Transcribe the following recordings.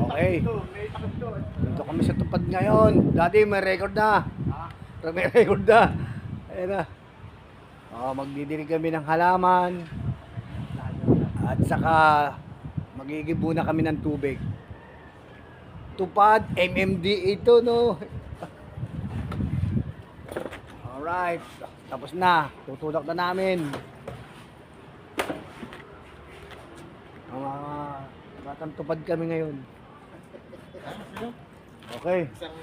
Okay. Dito kami sa tupad ngayon. Dati may record na. May record na. Ayan na. Magdidirig kami ng halaman. At saka magigibo na kami ng tubig. Tupad, MMD ito, no? Alright. Tapos na. Tutulak na namin. Batang tupad kami ngayon. Okay. Isang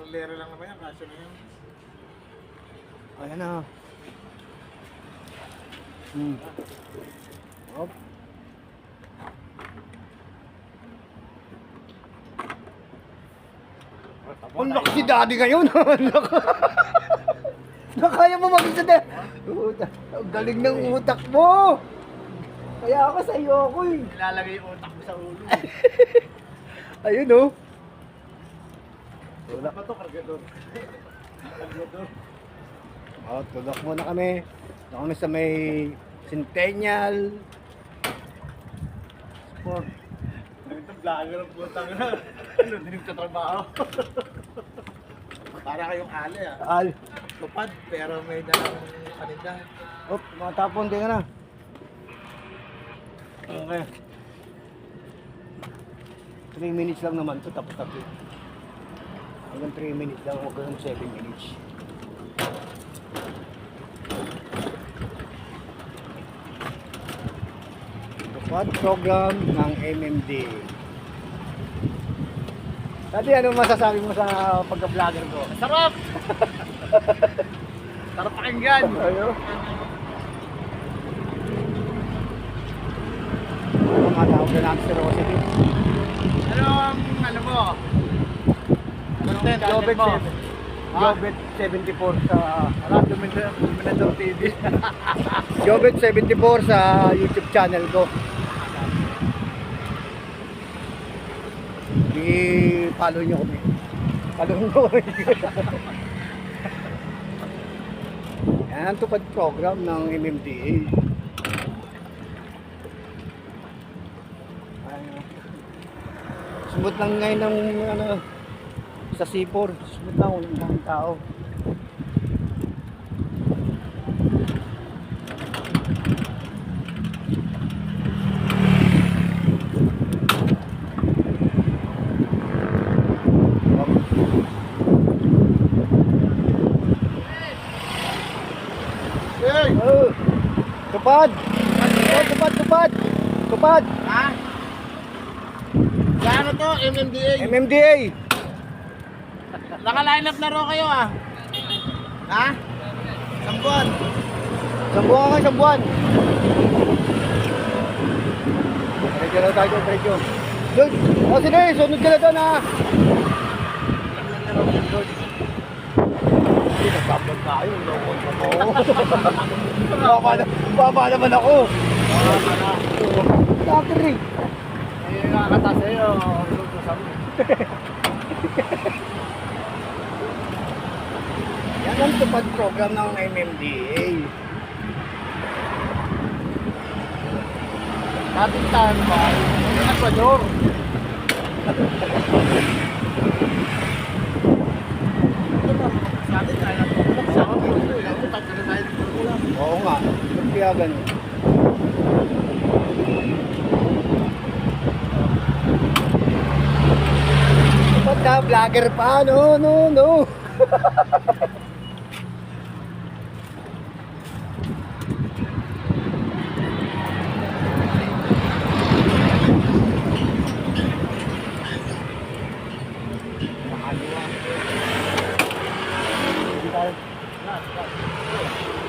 lero lang naman yan, kasyo na yun. Ayan na. Hop. Ang laki si daddy ngayon. Nakaya mo mag-isa din. Ang galing ng utak mo. Kaya ako sa iyo ako eh. Ilalagay yung utak mo sa ulo. Ayun oh. Wala pa to, kargador. Kargador. Tulak muna kami. Ito kami sa may Centennial Sport. Ito, vlogger ang putang na. Ano, dinig sa trabaho. Para kayong ali ah. Tupad, pero may dalang paninda. Matapon din ka na. Okay. 3 minutes lang naman ito, tapos. Hanggang 3 minutes lang, huwag kang 7 minutes. Tupad program ng MMD. Dati, ano masasabi mo sa pagka-vlogger ko? Sarap! Sarap pakinggan! Ayo. Mga tawag na natin si Rosity. Ano ang ano mo? Content Jobet mo? 7. Jobet 74 sa Radio Mindanao TV. Jobet 74 sa YouTube channel ko. I-follow nyo kami. Follow nyo kami. Yan ang tupad program ng MMDA. Smooth lang ngayon ng ano, sa C4. Smooth lang, walang daming tao. Hey! Tupad! Tupad! Tupad! Ha? Ano to? MMDA? MMDA! Naka-line up na ro kayo ah. Ha? Sambuan. Sambuan ka, sambuan! Diretso na tayo, diretso. Doon! O sige, sunod ka na doon ha! Hindi, nagbablog tayo. Baba naman ako. Tatri. Ay, nakakata sa'yo. Luto sa mo. Yan ang tupad program ng MMDA. Dating tayo ba? Yung Ecuador. Sa atin tayo natutulog sa kami. Nakutak ka na tayo natutulog. Oo nga, kaya ganun. Ba't na vlogger pa? No.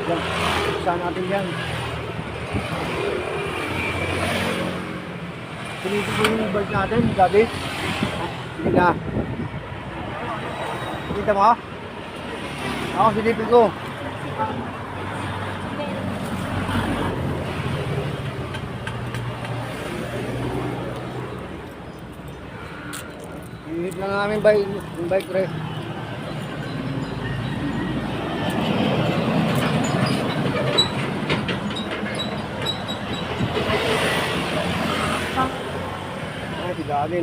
Yan, saan natin yan? Pinito ko yung bike natin, gabi. Hindi na. Kita mo? Ako, silipin ko. Hinihit lang namin yung bike re. Dati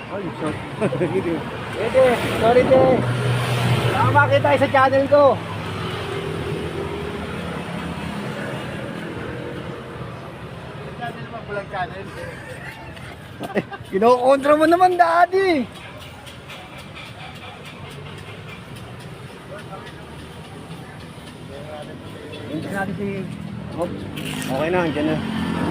Ay, sorry. Ede, sorry de. Baka makita tayo sa channel ko. Channel ba? Bulag channel. Kinokontra mo naman, daddy. Nandiyan natin si... Oh, okay na, nandiyan na.